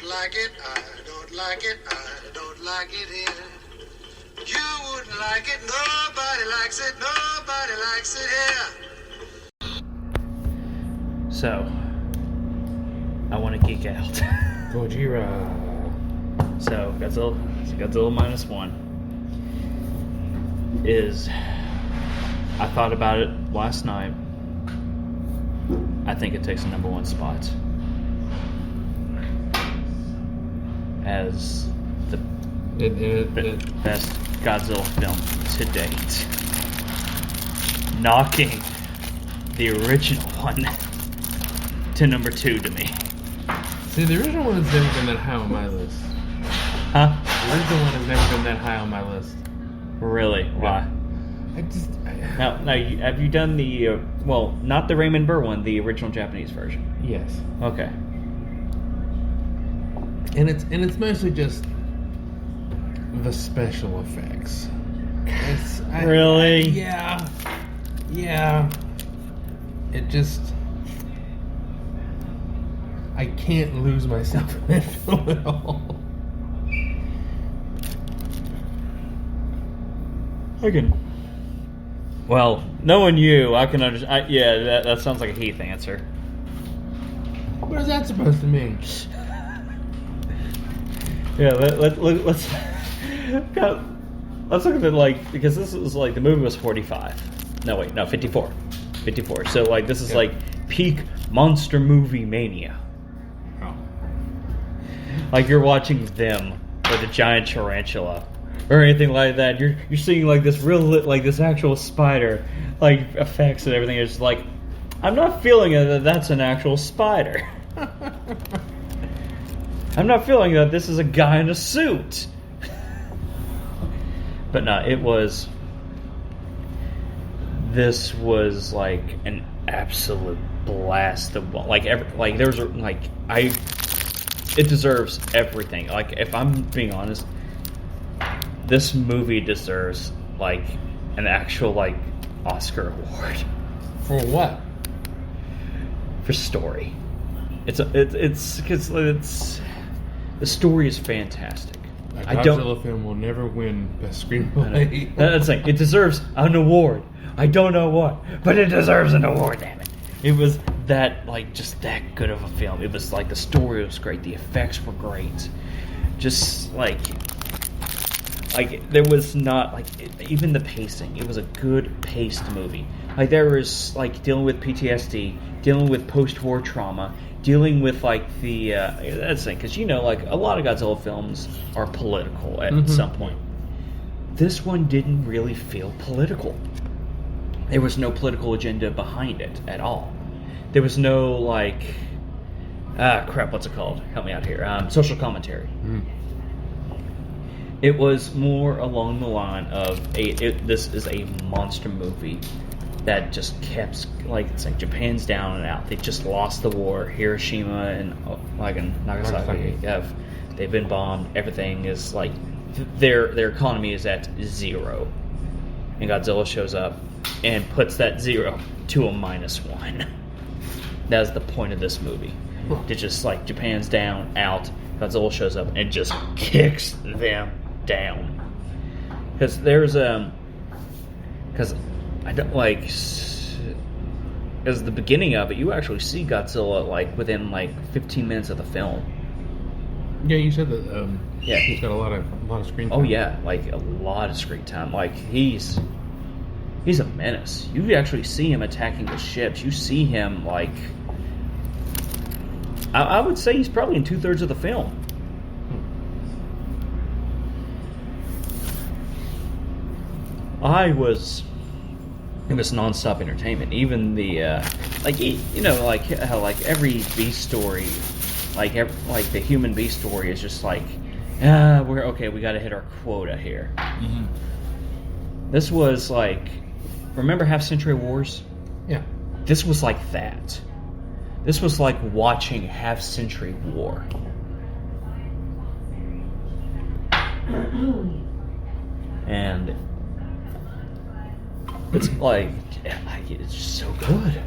like it, I don't like it, I don't like it here. You wouldn't like it, nobody likes it here. So, I want to geek out. Gojira. So, Godzilla minus one is... I thought about it last night. I think it takes the number one spot as the best Godzilla film to date, knocking the original one to number two to me. See, the original one has never been that high on my list. Huh? The original one has never been that high on my list. Really? Why? Now, have you done the well, not the Raymond Burr one, the original Japanese version? Yes. Okay. And it's mostly just the special effects. Really? Yeah. It just, I can't lose myself in that film at all. I can. Well, knowing you, I can understand. Yeah, that sounds like a Heath answer. What is that supposed to mean? Yeah, let's look at it like, because this is like, the movie was 45. No, wait, no, 54. 54. So like, this is like peak monster movie mania. Oh. Like you're watching Them or the giant tarantula or anything like that. You're seeing like this real like this actual spider like effects and everything. It's like, I'm not feeling that that's an actual spider. I'm not feeling that this is a guy in a suit. But no, this was like an absolute blast of it deserves everything. Like, if I'm being honest, this movie deserves like an actual like Oscar award. For what? For story. It's the story is fantastic. A Godzilla film will never win Best Screenplay. That's like, it deserves an award. I don't know what, but it deserves an award, damn it. It was that, like, just that good of a film. It was like, the story was great, the effects were great. Just like there was not, like, even the pacing. It was a good paced movie. Like, there was, like, dealing with PTSD, dealing with post-war trauma, dealing with, like, the, that's the thing, because, you know, like, a lot of Godzilla films are political at some point. This one didn't really feel political. There was no political agenda behind it at all. There was no, like, what's it called? Help me out here. Social commentary. It was more along the line of this is a monster movie that just kept, like, it's like Japan's down and out. They just lost the war. Hiroshima and Nagasaki they've been bombed. Everything is like their economy is at zero, and Godzilla shows up and puts that zero to a -1. That's the point of this movie. It's just like Japan's down, out. Godzilla shows up and just kicks them down. Because because I don't like, as the beginning of it, you actually see Godzilla like within like 15 minutes of the film. Yeah, you said that. Yeah, he's got a lot of screen time. Oh yeah, like a lot of screen time. Like he's a menace. You actually see him attacking the ships. You see him like, I would say he's probably in 2/3 of the film. It was non-stop entertainment. Even the how like every beast story, like the human beast story is just like, we're okay. We got to hit our quota here. This was like, remember Half Century Wars? Yeah. This was like that. This was like watching Half Century War. And it's like, it's just so good.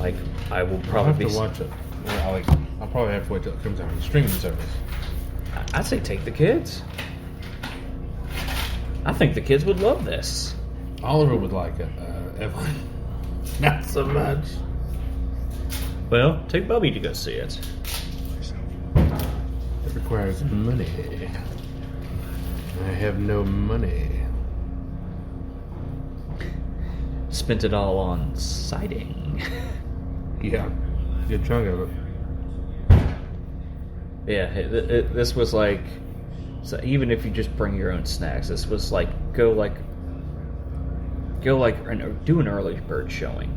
Like, I will I'll have probably to watch it. Well, I'll probably have to wait till it comes out on the streaming service. I'd say take the kids. I think the kids would love this. Oliver would like it. Evelyn, not so much. Well, take Bubby to go see it. It requires money. I have no money. Spent it all on siding. Yeah, good chunk of it. Yeah, this was like, so even if you just bring your own snacks, this was like do an early bird showing,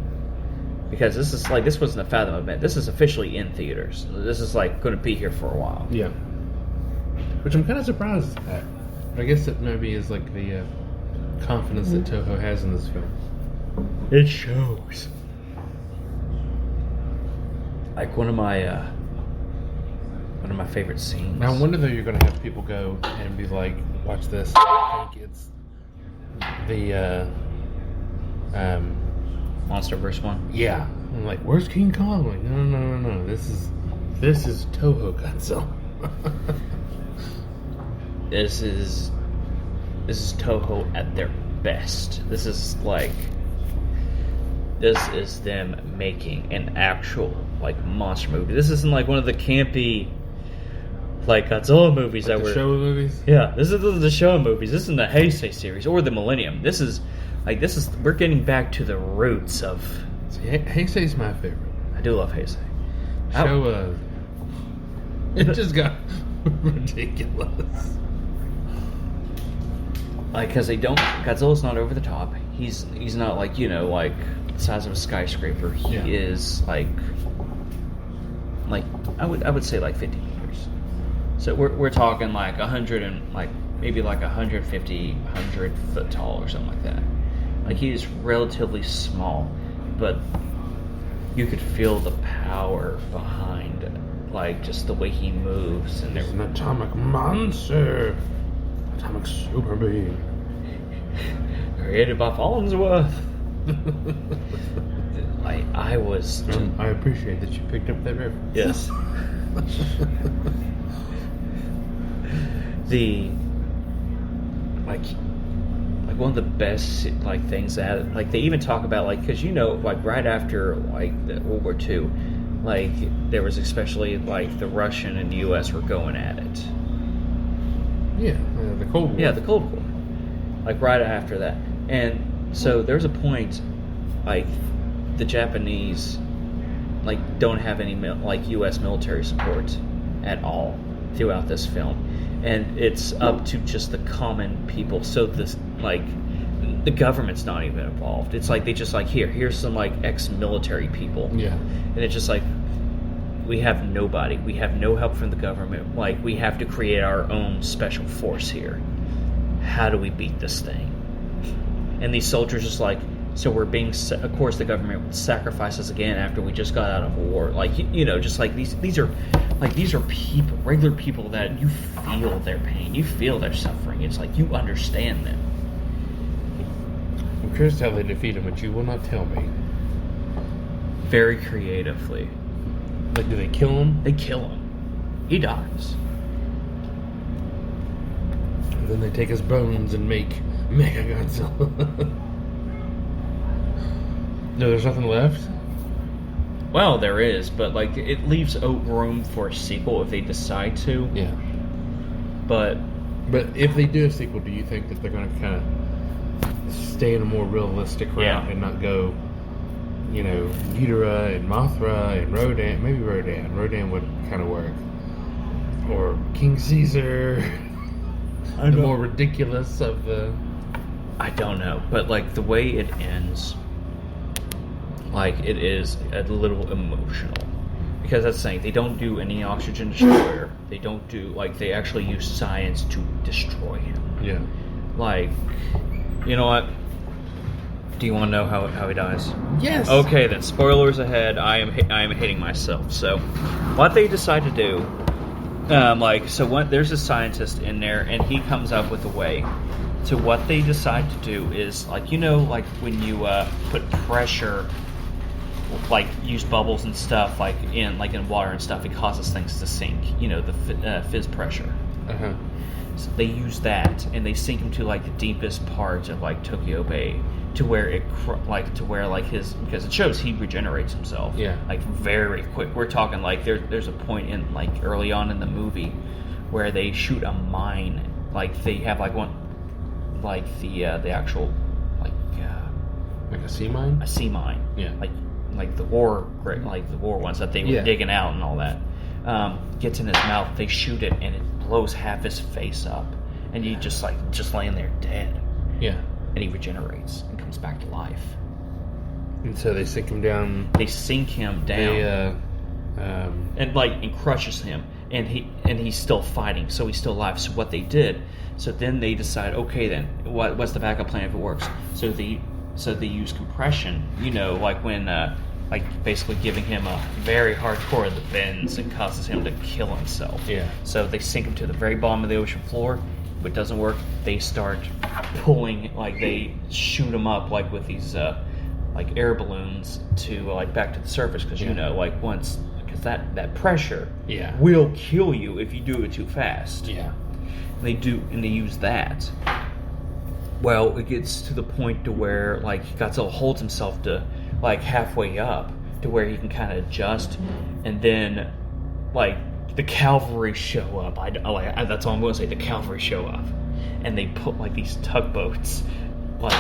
because this wasn't a Fathom event. This is officially in theaters. This is like going to be here for a while. Yeah, which I'm kind of surprised at. I guess it maybe is like the confidence that Toho has in this film. It shows. Like one of my favorite scenes. Now I wonder though, you're going to have people go and be like, "Watch this." I think it's the Monsterverse one. yeah. I'm like, "Where's King Kong?" I'm like, no. This is Toho Godzilla. This is Toho at their best. This is them making an actual like monster movie. This isn't like one of the campy like Godzilla movies Like that the were show movies. Yeah, this is the Showa movies. This isn't the Heisei series or the Millennium. This is we're getting back to the roots of. See, Heisei's my favorite. I do love Heisei. Showa. It just got ridiculous. Like, because Godzilla's not over the top. He's not like like the size of a skyscraper. He is like I would say like 50 meters. So we're talking like 100 and like maybe like 150, 100 foot tall or something like that. Like he's relatively small, but you could feel the power behind like just the way he moves and It's an atomic monster. Atomic super being. Created by Fallensworth. I was. I appreciate that you picked up that reference. Yes. The like one of the best like things that like they even talk about like because like right after like the World War II, like there was especially like the Russian and the U.S. were going at it. Yeah, the Cold War. Yeah, the Cold War. Like right after that, and so there's a point like the Japanese like don't have any like U.S. military support at all throughout this film, and it's up to just the common people. So this like the government's not even involved. It's like they just like here's some like ex-military people. Yeah, and it's just like we have nobody. We have no help from the government. Like we have to create our own special force here. How do we beat this thing? And these soldiers just like. So we're being, of course, the government would sacrifice us again after we just got out of war. Like just like these are people, regular people that you feel their pain, you feel their suffering. It's like you understand them. I'm curious how they defeat him, but you will not tell me. Very creatively. Like, do they kill him? They kill him. He dies. And then they take his bones and make Mega Godzilla. No, there's nothing left? Well, there is, but like it leaves room for a sequel if they decide to. Yeah. But if they do a sequel, do you think that they're going to kind of stay in a more realistic route and not go, Ghidorah and Mothra and Rodan? Maybe Rodan. Rodan would kind of work. Or King Caesar. The more ridiculous of the... I don't know, but like the way it ends... Like, it is a little emotional. Because that's the thing, they don't do any oxygen destroyer. They don't do, like, they actually use science to destroy him. Yeah. Like, you know what? Do you want to know how he dies? Yes! Okay, then, spoilers ahead. I am hating myself. So, what they decide to do, there's a scientist in there, and he comes up with a way. So what they decide to do is, like, like when you put pressure like use bubbles and stuff like in water and stuff. It causes things to sink. You know, the fizz pressure. Uh-huh. So they use that, and they sink him to like the deepest part of like Tokyo Bay, to where because it shows he regenerates himself. Yeah. Like very quick. We're talking like there's a point in like early on in the movie where they shoot a mine. Like they have like one, like the actual like a sea mine. A sea mine. Yeah. Like the war ones that they were digging out and all that. Gets in his mouth. They shoot it, and it blows half his face up, and you just laying there dead. Yeah. And he regenerates and comes back to life. And so they sink him down. They sink him down. And crushes him, and he's still fighting, so he's still alive. So what they did, so then they decide, okay, then what's the backup plan if it works? So they use compression. You know, like when basically giving him a very hardcore that bends and causes him to kill himself. Yeah. So they sink him to the very bottom of the ocean floor. If it doesn't work, they start pulling, like they shoot him up like with these like air balloons to like back to the surface, because you know, like once, because that pressure will kill you if you do it too fast. Yeah. They use that. Well, it gets to the point to where like Godzilla holds himself to like halfway up to where he can kind of adjust, and then like the cavalry show up. That's all I'm going to say. The cavalry show up, and they put like these tugboats, like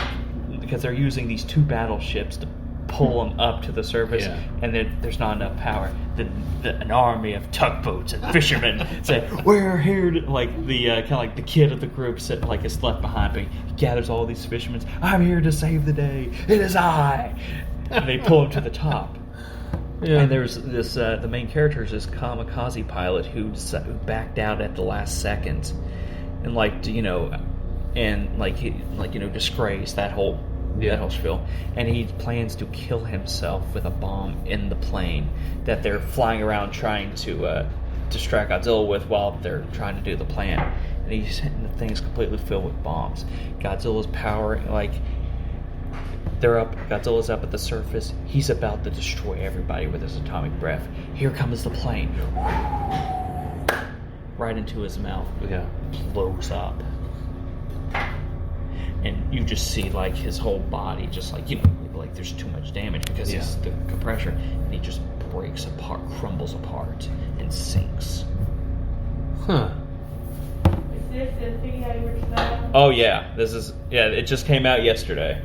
because they're using these two battleships to pull them up to the surface, and then there's not enough power. An army of tugboats and fishermen say, "We're here to," like the kind of like the kid of the group is left behind, but he gathers all these fishermen. "I'm here to save the day. It is I." And they pull him to the top. Yeah. And there's this the main character is this kamikaze pilot who backed out at the last second, and disgraced that whole spiel. And he plans to kill himself with a bomb in the plane that they're flying around trying to distract Godzilla with while they're trying to do the plan. And the thing is completely filled with bombs. Godzilla's power, Godzilla's up at the surface. He's about to destroy everybody with his atomic breath. Here comes the plane. Right into his mouth. Yeah. Blows up. And you just see like his whole body just like there's too much damage because it's the compression. And he just breaks apart, crumbles apart, and sinks. Huh. Is this the theater stuff? Oh yeah. It just came out yesterday.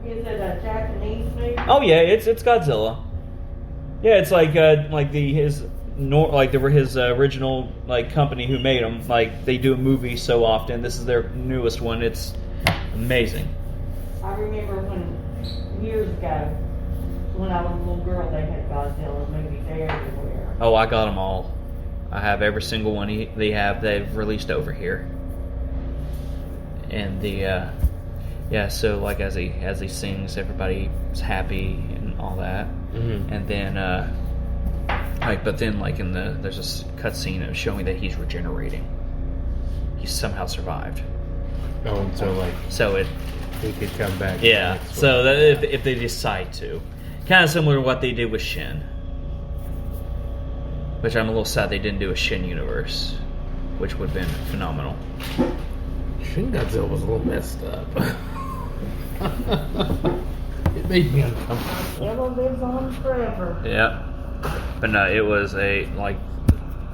Is it a Japanese movie? Oh yeah, it's Godzilla. Yeah, it's his original like company who made them. Like they do a movie so often. This is their newest one. It's amazing. I remember years ago when I was a little girl, they had Godzilla movies everywhere. Oh, I got them all. I have every single one they've released over here. And so like as he sings, everybody's happy and all that. Mm-hmm. And then there's a cutscene of showing that he's regenerating. He's somehow survived. Oh, and he could come back. Yeah. So that if they decide to, kind of similar to what they did with Shin, which I'm a little sad they didn't do a Shin universe, which would have been phenomenal. Shin Godzilla was a little messed up. It made me uncomfortable. Godzilla lives on forever. Yeah, but no, it was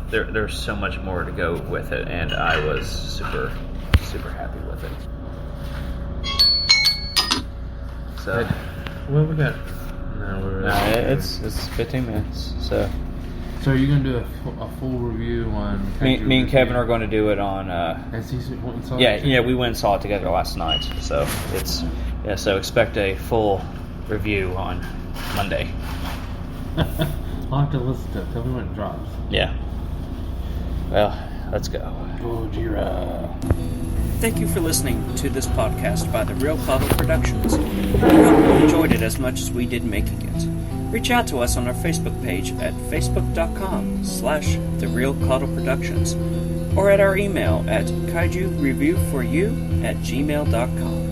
there's so much more to go with it, and I was super happy with it. So, well, we got. It's 15 minutes. So you're gonna do a full review on? Me and Kevin are going to do it on. We went and saw it together last night. So so expect a full review on Monday. I'll have to listen to it. Tell me when it drops. Yeah. Well, let's go. Gojira. Thank you for listening to this podcast by The Real Cuddle Productions. We hope you enjoyed it as much as we did making it. Reach out to us on our Facebook page at facebook.com/The Real Cuddle Productions or at our email at kaijureviewforyou@gmail.com.